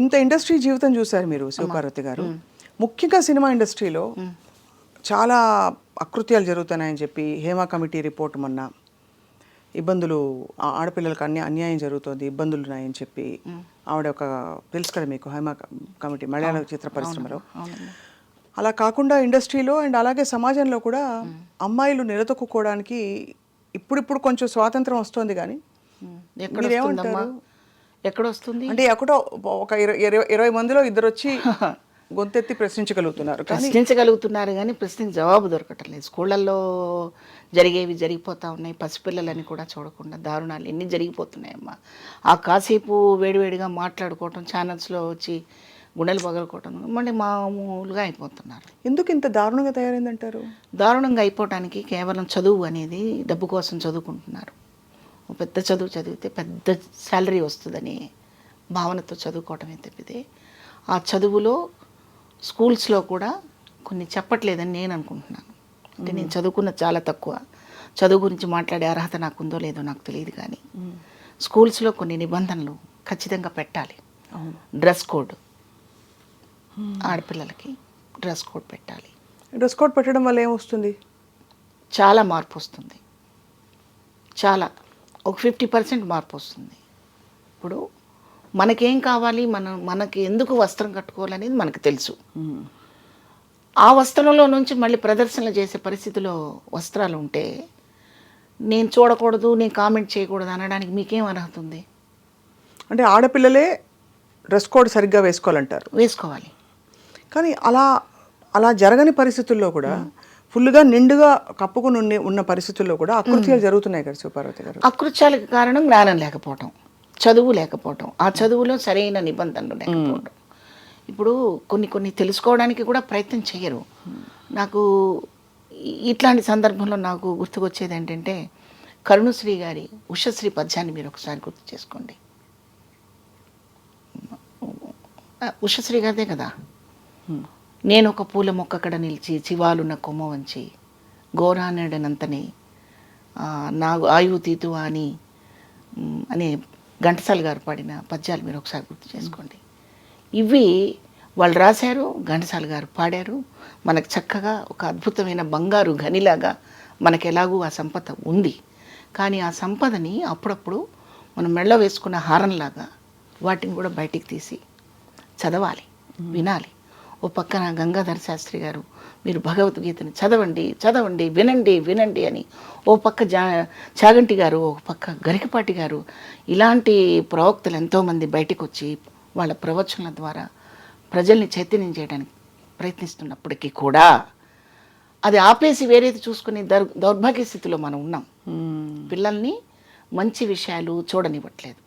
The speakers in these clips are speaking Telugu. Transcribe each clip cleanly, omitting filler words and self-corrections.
ఇంత ఇండస్ట్రీ జీవితం చూశారు మీరు శివపార్వతి గారు. ముఖ్యంగా సినిమా ఇండస్ట్రీలో చాలా అకృత్యాలు జరుగుతున్నాయని చెప్పి హేమ కమిటీ రిపోర్ట్ మొన్న ఇబ్బందులు ఆడపిల్లలకు అన్యాయం జరుగుతుంది, ఇబ్బందులు ఉన్నాయని చెప్పి ఆవిడ ఒక తెలుసు కదా మీకు, హేమ కమిటీ మలయాళ చిత్ర పరిశ్రమలో. అలా కాకుండా ఇండస్ట్రీలో అండ్ అలాగే సమాజంలో కూడా అమ్మాయిలు నిలదొక్కుకోవడానికి ఇప్పుడిప్పుడు కొంచెం స్వాతంత్రం వస్తుంది, కానీ మీరేమంటారు? ఎక్కడొస్తుంది అంటే ఎక్కడో ఒక 20 మందిలో ఇద్దరు వచ్చి గొంతెత్తి ప్రశ్నించగలుగుతున్నారు కానీ ప్రశ్నకి జవాబు దొరకటం లేదు. స్కూళ్ళల్లో జరిగేవి జరిగిపోతూ ఉన్నాయి. పసిపిల్లలని కూడా చూడకుండా దారుణాలు ఎన్ని జరిగిపోతున్నాయమ్మా. ఆ కాసేపు వేడివేడిగా మాట్లాడుకోవటం, ఛానల్స్లో వచ్చి గుండెలు పగలుకోవటం మళ్ళీ మామూలుగా అయిపోతున్నారు. ఎందుకు ఇంత దారుణంగా తయారైందంటారు? దారుణంగా అయిపోవటానికి కేవలం చదువు అనేది డబ్బు కోసం చదువుకుంటున్నారు. పెద్ద చదువు చదివితే పెద్ద శాలరీ వస్తుందని భావనతో చదువుకోవటమే తప్పితే ఆ చదువులో స్కూల్స్లో కూడా కొన్ని చెప్పట్లేదని నేను అనుకుంటున్నాను. అంటే నేను చదువుకున్న చాలా తక్కువ, చదువు గురించి మాట్లాడే అర్హత నాకు ఉందో లేదో నాకు తెలియదు, కానీ స్కూల్స్లో కొన్ని నిబంధనలు ఖచ్చితంగా పెట్టాలి. డ్రెస్ కోడ్, ఆడపిల్లలకి డ్రెస్ కోడ్ పెట్టాలి. డ్రెస్ కోడ్ పెట్టడం వల్ల ఏమొస్తుంది? చాలా మార్పు వస్తుంది. చాలా ఒక 50% మార్పు వస్తుంది. ఇప్పుడు మనకేం కావాలి, మనకి ఎందుకు వస్త్రం కట్టుకోవాలనేది మనకు తెలుసు. ఆ వస్త్రంలో నుంచి మళ్ళీ ప్రదర్శనలు చేసే పరిస్థితిలో వస్త్రాలు ఉంటే నేను చూడకూడదు, నేను కామెంట్ చేయకూడదు అనడానికి మీకేం అర్హత ఉంది? అంటే ఆడపిల్లలే డ్రెస్ కోడ్ సరిగ్గా వేసుకోవాలంటారు. వేసుకోవాలి. కానీ అలా జరగని పరిస్థితుల్లో కూడా ఫుల్గా నిండుగా కప్పుకుని ఉన్న పరిస్థితుల్లో కూడా అకృత్యాలు జరుగుతున్నాయి కదా శివపార్వతి గారు. అకృత్యాలకు కారణం జ్ఞానం లేకపోవటం, చదువు లేకపోవటం, ఆ చదువులో సరైన నిబంధనలు లేకపోవడం. ఇప్పుడు కొన్ని తెలుసుకోవడానికి కూడా ప్రయత్నం చేయరు. నాకు ఇట్లాంటి సందర్భంలో నాకు గుర్తుకొచ్చేది ఏంటంటే కరుణశ్రీ గారి ఉషశ్రీ పద్యాన్ని మీరు ఒకసారి గుర్తు చేసుకోండి. ఉషశ్రీ గారిదే కదా. నేను ఒక పూల మొక్కక్కడ నిలిచి చివాలున్న కొమ్మ వంచి గోరానడనంతని నా ఆయువు తీతు అని ఘంటసాల గారు పాడిన పద్యాలు మీరు ఒకసారి గుర్తు చేసుకోండి. ఇవి వాళ్ళు రాశారు, ఘంటసాల గారు పాడారు. మనకు చక్కగా ఒక అద్భుతమైన బంగారు గనిలాగా మనకు ఎలాగూ ఆ సంపద ఉంది. కానీ ఆ సంపదని అప్పుడప్పుడు మనం మెళ్ళ వేసుకున్న హారంలాగా వాటిని కూడా బయటికి తీసి చదవాలి, వినాలి. ఓ పక్కన గంగాధర శాస్త్రి గారు మీరు భగవద్గీతని చదవండి వినండి అని, ఓ పక్క చాగంటి గారు, ఓ పక్క గరికపాటి గారు, ఇలాంటి ప్రవక్తలు ఎంతోమంది బయటకు వచ్చి వాళ్ళ ప్రవచనాల ద్వారా ప్రజల్ని చైతన్యం చేయడానికి ప్రయత్నిస్తున్నప్పటికీ కూడా అది ఆపేసి వేరేది చూసుకుని దౌర్భాగ్య స్థితిలో మనం ఉన్నాం. పిల్లల్ని మంచి విషయాలు చూడనివ్వట్లేదు,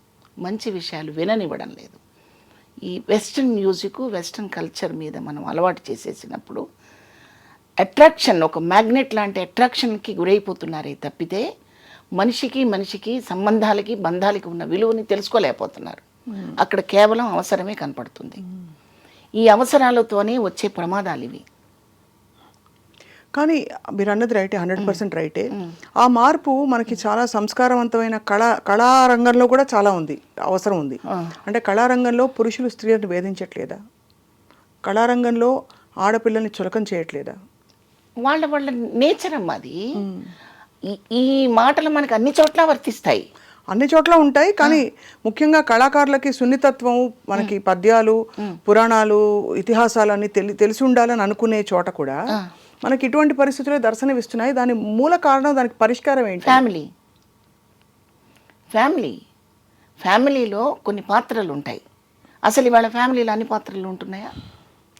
మంచి విషయాలు విననివ్వడం లేదు. ఈ వెస్ట్రన్ మ్యూజిక్, వెస్ట్రన్ కల్చర్ మీద మనం అలవాటు చేసేసినప్పుడు అట్రాక్షన్, ఒక మ్యాగ్నెట్ లాంటి అట్రాక్షన్కి గురైపోతున్నారే తప్పితే మనిషికి సంబంధాలకి బంధాలకి ఉన్న విలువని తెలుసుకోలేకపోతున్నారు. అక్కడ కేవలం అవసరమే కనపడుతుంది. ఈ అవసరాలతోనే వచ్చే ప్రమాదాలు ఇవి. కానీ మీరు అన్నది రైటే, 100% రైటే. ఆ మార్పు మనకి చాలా సంస్కారవంతమైన కళారంగంలో కూడా చాలా ఉంది, అవసరం ఉంది. అంటే కళారంగంలో పురుషులు స్త్రీలను వేధించట్లేదా? కళారంగంలో ఆడపిల్లల్ని చులకం చేయట్లేదా? వాళ్ళ నేచర్ అమ్మా అది. ఈ మాటలు మనకు అన్ని చోట్ల వర్తిస్తాయి, అన్ని చోట్ల ఉంటాయి. కానీ ముఖ్యంగా కళాకారులకి సున్నితత్వం, మనకి పద్యాలు, పురాణాలు, ఇతిహాసాలన్నీ తెలిసి ఉండాలని అనుకునే చోట కూడా మనకి ఇటువంటి పరిస్థితులు దర్శనమిస్తున్నాయి. దాని మూల కారణం, దానికి పరిష్కారం ఏంటి? ఫ్యామిలీలో కొన్ని పాత్రలు ఉంటాయి. అసలు ఇవాళ ఫ్యామిలీలో అన్ని పాత్రలు ఉంటున్నాయా?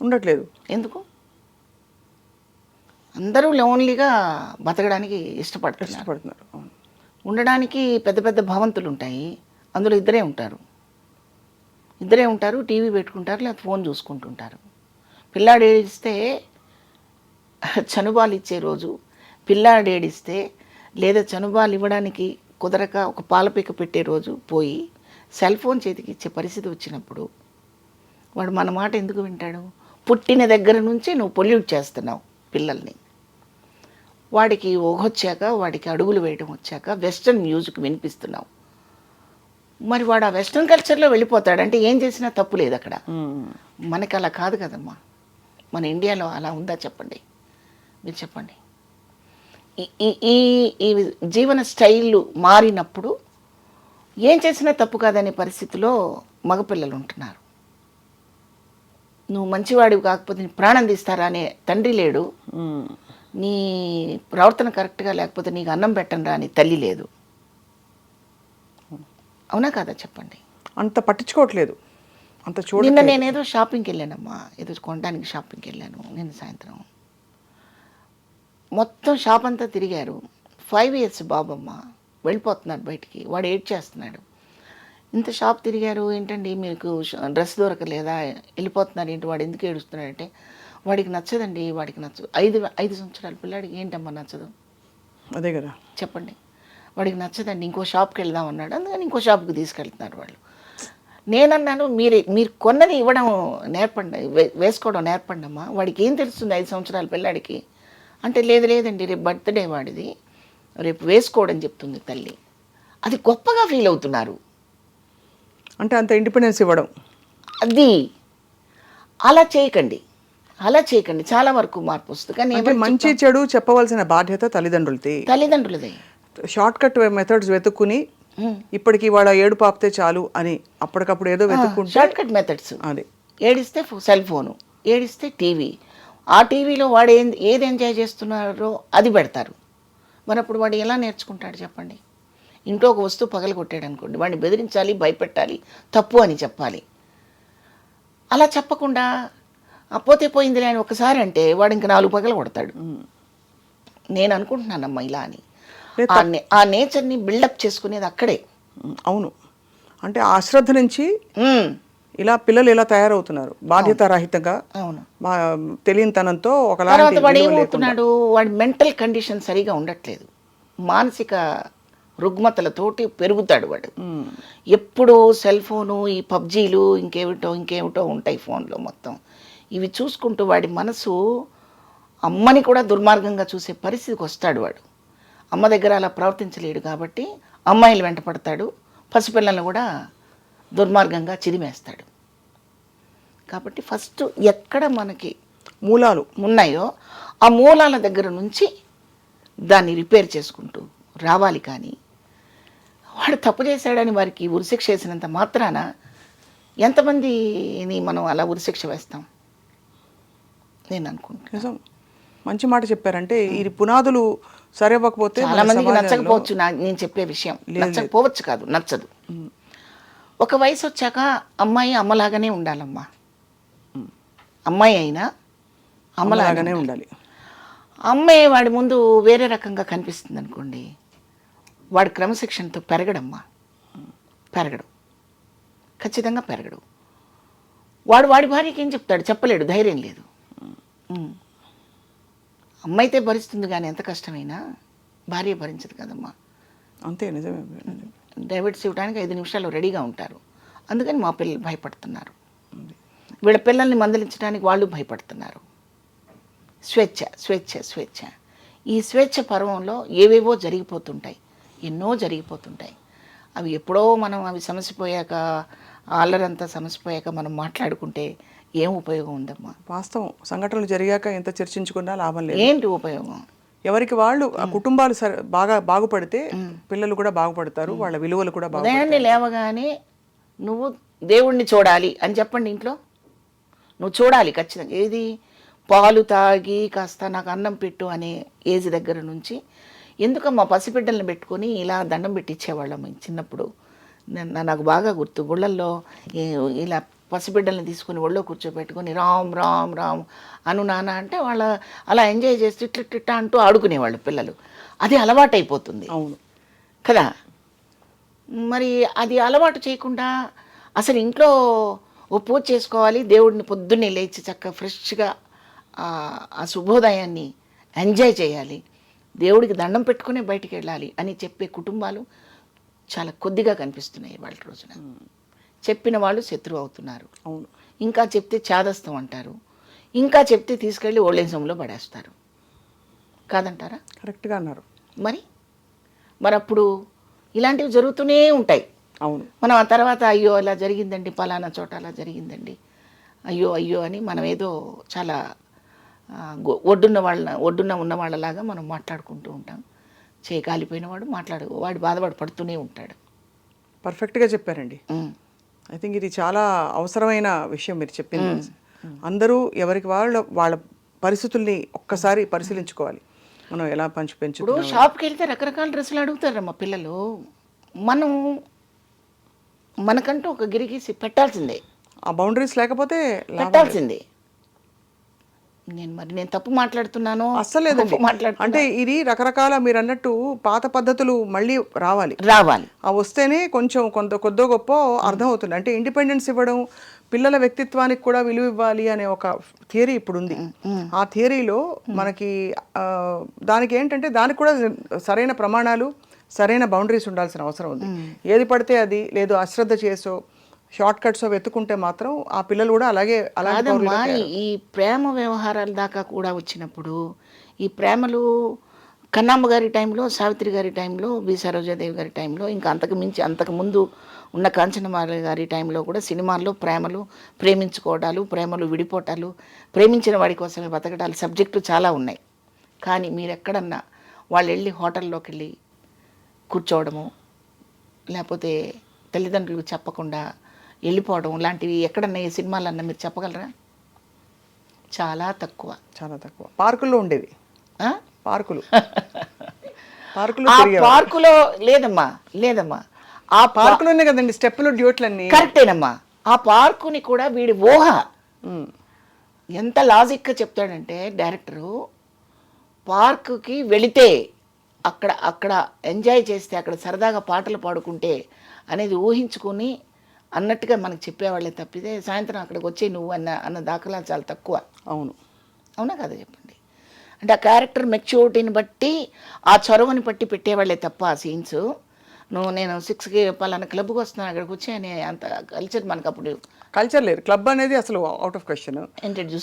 ఉండట్లేదు. ఎందుకు? అందరూ లోన్లీగా బతకడానికి ఇష్టపడుతున్నారు. ఉండడానికి పెద్ద పెద్ద భవంతులు ఉంటాయి, అందులో ఇద్దరే ఉంటారు, టీవీ పెట్టుకుంటారు, లేదా ఫోన్ చూసుకుంటుంటారు. పిల్లాడు ఏడిస్తే చనుబాలు ఇచ్చే రోజు, పిల్లాడు ఏడిస్తే లేదా చనుబాలు ఇవ్వడానికి కుదరక ఒక పాలపీక పెట్టే రోజు పోయి సెల్ ఫోన్ చేతికి ఇచ్చే పరిస్థితి వచ్చినప్పుడు వాడు మన మాట ఎందుకు వింటాడు? పుట్టిన దగ్గర నుంచి నువ్వు పొల్యూట్ చేస్తున్నావు పిల్లల్ని. వాడికి ఊహొచ్చాక, వాడికి అడుగులు వేయడం వచ్చాక వెస్ట్రన్ మ్యూజిక్ వినిపిస్తున్నావు. మరి వాడు ఆ వెస్ట్రన్ కల్చర్లో వెళ్ళిపోతాడు అంటే ఏం చేసినా తప్పు లేదు అక్కడ. మనకి అలా కాదు కదమ్మా. మన ఇండియాలో అలా ఉందా చెప్పండి, మీరు చెప్పండి. ఈ ఈ ఈ జీవన స్టైళ్ళు మారినప్పుడు ఏం చేసినా తప్పు కాదనే పరిస్థితిలో మగపిల్లలు ఉంటున్నారు. నువ్వు మంచివాడివి కాకపోతే నీ ప్రాణం తీస్తారా అనే తండ్రి లేడు, నీ ప్రవర్తన కరెక్ట్గా లేకపోతే నీకు అన్నం పెట్టండి అని తల్లి లేదు. అవునా కాదా చెప్పండి. అంత పట్టించుకోవట్లేదు, అంత నిన్న నేనేదో షాపింగ్కి వెళ్ళానమ్మా, ఏదో కొనడానికి షాపింగ్కి వెళ్ళాను నిన్న సాయంత్రం. మొత్తం షాప్ అంతా తిరిగారు. 5 years బాబమ్మ వెళ్ళిపోతున్నారు బయటికి. వాడు ఏడ్ చేస్తున్నాడు. ఇంత షాప్ తిరిగారు ఏంటండి మీకు డ్రెస్ దొరకలేదా, వెళ్ళిపోతున్నారు ఏంటి, వాడు ఎందుకు ఏడుస్తున్నాడంటే వాడికి నచ్చదండి, వాడికి నచ్చదు. 5 సంవత్సరాల పిల్లాడికి ఏంటమ్మా నచ్చదు, అదే కదా చెప్పండి. వాడికి నచ్చదండి, ఇంకో షాప్కి వెళ్దాం అన్నాడు, అందుకని ఇంకో షాప్కి తీసుకెళ్తున్నారు వాళ్ళు. నేనన్నాను మీరు కొన్నది ఇవ్వడం నేర్పండి, వేసుకోవడం నేర్పండి అమ్మా, వాడికి ఏం తెలుస్తుంది 5 సంవత్సరాల పిల్లాడికి అంటే. లేదండి రేపు బర్త్డే వాడిది, రేపు వేసుకోవడం చెప్తుంది తల్లి. అది గొప్పగా ఫీల్ అవుతున్నారు. అంటే అంత ఇండిపెండెన్స్ ఇవ్వడం, అది అలా చేయకండి, అలా చేయకండి. చాలా వరకు మార్పు వస్తుంది. కానీ మంచి చెడు చెప్పవలసిన బాధ్యత తల్లిదండ్రులదే. షార్ట్ కట్ మెథడ్స్ వెతుక్కుని ఇప్పటికి వాళ్ళ ఏడు పాపితే చాలు అని అప్పటికప్పుడు ఏదో వెతుక్కుంటే షార్ట్ కట్ మెథడ్స్. అది ఏడిస్తే సెల్ ఫోను, ఏడిస్తే టీవీ, ఆ టీవీలో వాడు ఏది ఎంజాయ్ చేస్తున్నారో అది పెడతారు. మరి అప్పుడు వాడు ఎలా నేర్చుకుంటాడు చెప్పండి. ఇంట్లో ఒక వస్తువు పగల కొట్టాడు అనుకోండి, వాడిని బెదిరించాలి, భయపెట్టాలి, తప్పు అని చెప్పాలి. అలా చెప్పకుండా పోతే పోయిందిలే అని ఒకసారి అంటే వాడు ఇంకా 4 పగలు కొడతాడు. నేను అనుకుంటున్నానమ్మా ఇలా అని. ఆ నేచర్ని బిల్డప్ చేసుకునేది అక్కడే. అవును, అంటే ఆ అశ్రద్ధ నుంచి ఇలా పిల్లలు ఇలా తయారవుతున్నారు బాధ్యత రహితంగా. అవును, తెలియనితనంతో తర్వాత వాడు ఏమవుతున్నాడు, వాడి మెంటల్ కండిషన్ సరిగా ఉండట్లేదు, మానసిక రుగ్మతలతోటి పెరుగుతాడు వాడు. ఎప్పుడు సెల్ ఫోను, ఈ పబ్జీలు, ఇంకేమిటో ఉంటాయి ఫోన్లో మొత్తం. ఇవి చూసుకుంటూ వాడి మనసు అమ్మని కూడా దుర్మార్గంగా చూసే పరిస్థితికి వస్తాడు వాడు. అమ్మ దగ్గర అలా ప్రవర్తించలేడు కాబట్టి అమ్మాయిలు వెంట పడతాడు, పసిపిల్లలను కూడా దుర్మార్గంగా చిదిమేస్తాడు. కాబట్టి ఫస్ట్ ఎక్కడ మనకి మూలాలు ఉన్నాయో ఆ మూలాల దగ్గర నుంచి దాన్ని రిపేర్ చేసుకుంటూ రావాలి. కానీ వాడు తప్పు చేశాడని వారికి ఉరిశిక్ష వేసినంత మాత్రాన ఎంతమందిని మనం అలా ఉరిశిక్ష వేస్తాం నేను అనుకుంటున్నాను. మంచి మాట చెప్పారంటే ఇది పునాదులు సరివ్వకపోతే చాలా మందికి నచ్చకపోవచ్చు నేను చెప్పే విషయం, నచ్చకపోవచ్చు కాదు, నచ్చదు. ఒక వయసు వచ్చాక అమ్మాయి అమ్మలాగానే ఉండాలమ్మా. అమ్మాయి అయినా అమ్మలాగానే ఉండాలి. అమ్మాయి వాడి ముందు వేరే రకంగా కనిపిస్తుంది అనుకోండి, వాడు క్రమశిక్షణతో పెరగడమ్మా, పెరగడు, ఖచ్చితంగా పెరగడు. వాడి భార్యకి ఏం చెప్తాడు, చెప్పలేడు, ధైర్యం లేదు. అమ్మ అయితే భరిస్తుంది కానీ ఎంత కష్టమైనా భార్య భరించదు కదమ్మా. అంతే, నిజమే. డైవర్ట్స్ ఇవ్వడానికి 5 నిమిషాలు రెడీగా ఉంటారు. అందుకని మా పిల్లలు భయపడుతున్నారు, వీళ్ళ పిల్లల్ని మందలించడానికి వాళ్ళు భయపడుతున్నారు. స్వేచ్ఛ స్వేచ్ఛ స్వేచ్ఛ. ఈ స్వేచ్ఛ పర్వంలో ఏవేవో జరిగిపోతుంటాయి, ఎన్నో జరిగిపోతుంటాయి. అవి ఎప్పుడో మనం అవి సమసిపోయాక, అల్లరంతా సమసిపోయాక మనం మాట్లాడుకుంటే ఏం ఉపయోగం ఉందమ్మా. వాస్తవం, సంఘటనలు జరిగాక ఎంత చర్చించుకున్నా లాభం లేదు. ఏంటి ఉపయోగం? ఎవరికి వాళ్ళు ఆ కుటుంబాలు బాగా బాగుపడితే పిల్లలు కూడా బాగుపడతారు, వాళ్ళ విలువలు కూడా బాగుపడతాయి. ఉదయాన్నే లేవగానే నువ్వు దేవుణ్ణి చూడాలి అని చెప్పండి. ఇంట్లో నువ్వు చూడాలి ఖచ్చితంగా. ఏది, పాలు తాగి కాస్త నాకు అన్నం పెట్టు అనే ఏజ్ దగ్గర నుంచి. ఎందుకమ్మా పసిబిడ్డల్ని పెట్టుకొని ఇలా దండం పెట్టించేవాళ్ళం చిన్నప్పుడు. నాకు బాగా గుర్తు, గుళ్ళల్లో ఇలా పసిబిడ్డల్ని తీసుకుని ఒళ్ళో కూర్చోబెట్టుకొని రామ్ రామ్ రామ్ అను నాన్న అంటే వాళ్ళ అలా ఎంజాయ్ చేసి ఇట్లా అంటూ ఆడుకునేవాళ్ళు పిల్లలు. అది అలవాటైపోతుంది. అవును కదా. మరి అది అలవాటు చేయకుండా అసలు ఇంట్లో ఓ పూజ చేసుకోవాలి, దేవుడిని పొద్దున్నే లేచి చక్కగా ఫ్రెష్గా ఆ శుభోదయాన్ని ఎంజాయ్ చేయాలి, దేవుడికి దండం పెట్టుకునే బయటికి వెళ్ళాలి అని చెప్పే కుటుంబాలు చాలా కొద్దిగా కనిపిస్తున్నాయి వాళ్ళ రోజున. చెప్పిన వాళ్ళు శత్రువు అవుతున్నారు. అవును. ఇంకా చెప్తే చాదస్తం అంటారు, ఇంకా చెప్తే తీసుకెళ్ళి ఓల్డేజ్ హోమ్లో పడేస్తారు. కాదంటారా? కరెక్ట్గా అన్నారు. మరి అప్పుడు ఇలాంటివి జరుగుతూనే ఉంటాయి. అవును. మనం ఆ తర్వాత అయ్యో ఇలా జరిగిందండి, పలానా చోట అలా జరిగిందండి, అయ్యో అయ్యో అని మనం ఏదో చాలా ఒడ్డున్న ఉన్న వాళ్ళలాగా మనం మాట్లాడుకుంటూ ఉంటాం. కాలిపోయిన వాడు వాడి బాధపడి పడుతూనే ఉంటాడు. పర్ఫెక్ట్గా చెప్పారండి. ఐ థింక్ ఇది చాలా అవసరమైన విషయం మీరు చెప్పింది. అందరూ ఎవరికి వాళ్ళ పరిస్థితుల్ని ఒక్కసారి పరిశీలించుకోవాలి. మనం ఎలా ఇప్పుడు పెంచుతున్నాం. షాప్కి వెళ్తే రకరకాల డ్రెస్సులు అడుగుతారమ్మా పిల్లలు. మనం మనకంటూ ఒక గిరిగీసి పెట్టాల్సిందే. ఆ బౌండరీస్ లేకపోతే పెట్టాల్సిందే. నేను తప్పు మాట్లాడుతున్నాను అస్సలేదండి. అంటే ఇది రకరకాల మీరు అన్నట్టు పాత పద్ధతులు మళ్ళీ రావాలి. ఆ వస్తేనే కొంచెం కొద్దో గొప్ప అర్థం అవుతుంది. అంటే ఇండిపెండెన్స్ ఇవ్వడం, పిల్లల వ్యక్తిత్వానికి కూడా విలువ ఇవ్వాలి అనే ఒక థియరీ ఇప్పుడు ఉంది. ఆ థియరీలో మనకి దానికి ఏంటంటే దానికి కూడా సరైన ప్రమాణాలు, సరైన బౌండరీస్ ఉండాల్సిన అవసరం ఉంది. ఏది పడితే అది, లేదు అశ్రద్ధ చేసో షార్ట్ కట్స్ వెతుకుంటే మాత్రం ఆ పిల్లలు కూడా అలాగే ఈ ప్రేమ వ్యవహారాల దాకా కూడా వచ్చినప్పుడు, ఈ ప్రేమలు కన్నమ్మ గారి టైంలో, సావిత్రి గారి టైంలో, బి సరోజాదేవి గారి టైంలో, ఇంకా అంతకు ముందు ఉన్న కాంచనమాల గారి టైంలో కూడా సినిమాల్లో ప్రేమలు, ప్రేమించుకోవడాలు, ప్రేమలు విడిపోవటాలు, ప్రేమించిన వాడి కోసమే బతకడాలు సబ్జెక్టులు చాలా ఉన్నాయి. కానీ మీరు ఎక్కడన్నా వాళ్ళు వెళ్ళి హోటల్లోకి వెళ్ళి కూర్చోవడము, లేకపోతే తల్లిదండ్రులకు చెప్పకుండా వెళ్ళిపోవడం లాంటివి ఎక్కడన్నా ఈ సినిమాలన్నా మీరు చెప్పగలరా? చాలా తక్కువ. పార్కుల్లో ఉండేవి. పార్కులో లేదమ్మా ఆ పార్కులోనే కదండి స్టెప్పులు, డ్యూట్లన్నీ. కరెక్టేనమ్మా. ఆ పార్కుని కూడా వీడి ఊహ ఎంత లాజిక్గా చెప్తాడంటే డైరెక్టరు, పార్కుకి వెళితే అక్కడ ఎంజాయ్ చేస్తే, అక్కడ సరదాగా పాటలు పాడుకుంటే అనేది ఊహించుకుని అన్నట్టుగా మనకు చెప్పేవాళ్ళే తప్పితే సాయంత్రం అక్కడికి వచ్చే నువ్వు అన్న దాఖలా చాలా తక్కువ. అవునా కదా చెప్పండి. అంటే ఆ క్యారెక్టర్ మెచ్యూరిటీని బట్టి, ఆ చొరవని బట్టి పెట్టేవాళ్ళే తప్ప ఆ సీన్స్ నేను 6కి పలానా క్లబ్కి వస్తున్నాను అక్కడికి వచ్చి అనే అంత కల్చర్ మనకు అప్పుడు కల్చర్ లేదు. క్లబ్ అనేది అసలు అవుట్ ఆఫ్ క్వశ్చన్.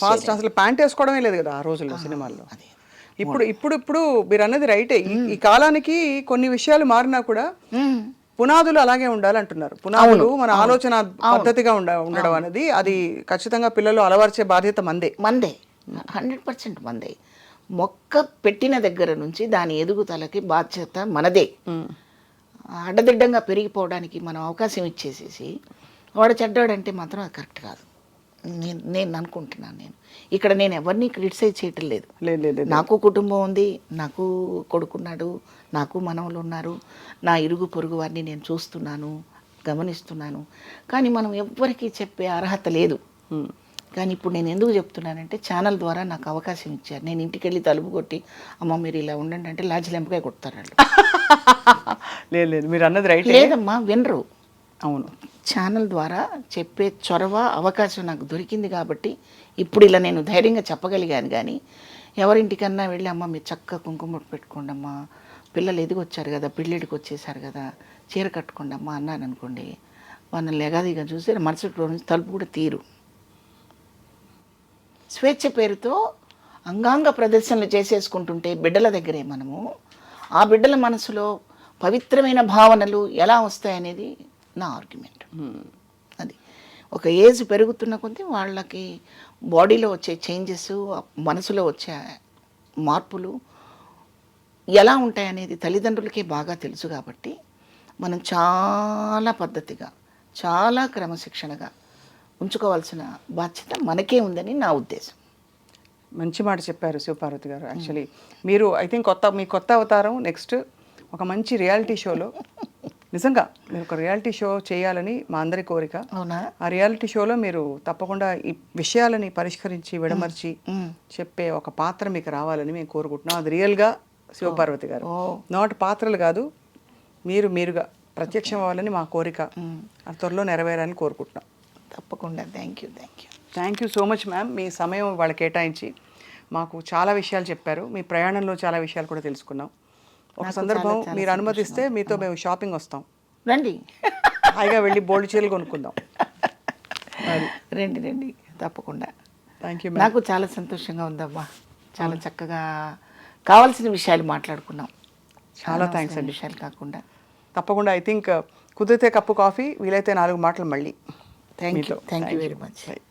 ఫాస్ట్ అసలు ప్యాంట్ వేసుకోవడమే లేదు కదా ఆ రోజుల్లో సినిమాల్లో. ఇప్పుడు మీరు అన్నది రైటే. ఈ కాలానికి కొన్ని విషయాలు మారినా కూడా పునాదులు అలాగే ఉండాలంటున్నారు. పునాదులు మన ఆలోచన పద్ధతిగా ఉండడం అనేది అది ఖచ్చితంగా పిల్లలు అలవర్చే బాధ్యత మందే 100% మందే. మొక్క పెట్టిన దగ్గర నుంచి దాని ఎదుగుదలకి బాధ్యత మనదే. అడ్డదిడ్డంగా పెరిగిపోవడానికి మనం అవకాశం ఇచ్చేసేసి వాడు చెడ్డాడంటే మాత్రం అది కరెక్ట్ కాదు. నేను అనుకుంటున్నాను. ఇక్కడ నేను ఎవరిని క్రిటిసైజ్ చేయటం లేదు. నాకు కుటుంబం ఉంది, నాకు కొడుకున్నాడు, నాకు మనవలు ఉన్నారు, నా ఇరుగు పొరుగు వారిని నేను చూస్తున్నాను, గమనిస్తున్నాను. కానీ మనం ఎవ్వరికీ చెప్పే అర్హత లేదు. కానీ ఇప్పుడు నేను ఎందుకు చెప్తున్నానంటే ఛానల్ ద్వారా నాకు అవకాశం ఇచ్చారు. నేను ఇంటికి వెళ్ళి తలుపు కొట్టి అమ్మ మీరు ఇలా ఉండండి అంటే లాజిలెంపకాయ కొడతారు వాళ్ళు. లేదు మీరు అన్నది రైట్. లేదమ్మా వినరు. అవును. ఛానల్ ద్వారా చెప్పే చొరవ అవకాశం నాకు దొరికింది కాబట్టి ఇప్పుడు ఇలా నేను ధైర్యంగా చెప్పగలిగాను. కానీ ఎవరింటికన్నా వెళ్ళి అమ్మ మీరు చక్కగా కుంకుమ పెట్టుకోండి అమ్మా, పిల్లలు ఎదిగొచ్చారు కదా, పెళ్ళిడికి వచ్చేసారు కదా, చీర కట్టుకోండి అమ్మా అన్నాను అనుకోండి, వాళ్ళని లెగాదిగా చూసి మరుసటి రోజు నుంచి తలుపు కూడా తీరు. స్వేచ్ఛ పేరుతో అంగాంగ ప్రదర్శనలు చేసేసుకుంటుంటే బిడ్డల దగ్గరే మనము ఆ బిడ్డల మనసులో పవిత్రమైన భావనలు ఎలా వస్తాయనేది నా ఆర్గ్యుమెంట్. అది ఒక ఏజ్ పెరుగుతున్న కొద్దీ వాళ్ళకి బాడీలో వచ్చే చేంజెస్, మనసులో వచ్చే మార్పులు ఎలా ఉంటాయనేది తల్లిదండ్రులకే బాగా తెలుసు. కాబట్టి మనం చాలా పద్ధతిగా, చాలా క్రమశిక్షణగా ఉంచుకోవాల్సిన బాధ్యత మనకే ఉందని నా ఉద్దేశం. మంచి మాట చెప్పారు శివపార్వతి గారు. యాక్చువల్లీ మీరు ఐ థింక్ మీ కొత్త అవతారం నెక్స్ట్ ఒక మంచి రియాలిటీ షోలో నిజంగా మీరు ఒక రియాలిటీ షో చేయాలని మా అందరి కోరిక. అవునా? ఆ రియాలిటీ షోలో మీరు తప్పకుండా ఈ విషయాలని పరిష్కరించి విడమర్చి చెప్పే ఒక పాత్ర మీకు రావాలని మేము కోరుకుంటున్నాం. అది రియల్గా శివపార్వతి గారు, నాట్ పాత్రలు కాదు, మీరుగా ప్రత్యక్షం అవ్వాలని మా కోరిక. అది త్వరలో నెరవేరాలని కోరుకుంటున్నాం. తప్పకుండా. Thank you so much ma'am. మీ సమయం వాళ్ళు కేటాయించి మాకు చాలా విషయాలు చెప్పారు. మీ ప్రయాణంలో చాలా విషయాలు కూడా తెలుసుకున్నాం. ఒక సందర్భం మీరు అనుమతిస్తే మీతో మేము షాపింగ్ వస్తాం. రండి, హాయిగా వెళ్ళి బోల్డ్ చీరలు కొనుక్కుందాం. రండి తప్పకుండా. Thank you. నాకు చాలా సంతోషంగా ఉందమ్మా. చాలా చక్కగా కావాల్సిన విషయాలు మాట్లాడుకున్నాం. చాలా థ్యాంక్స్ అండి. విషయాలు కాకుండా తప్పకుండా ఐ థింక్ కుదిరితే కప్పు కాఫీ, వీలైతే 4 మాటలు మళ్ళీ థ్యాంక్ యూ మీతో. Thank you very much. Right.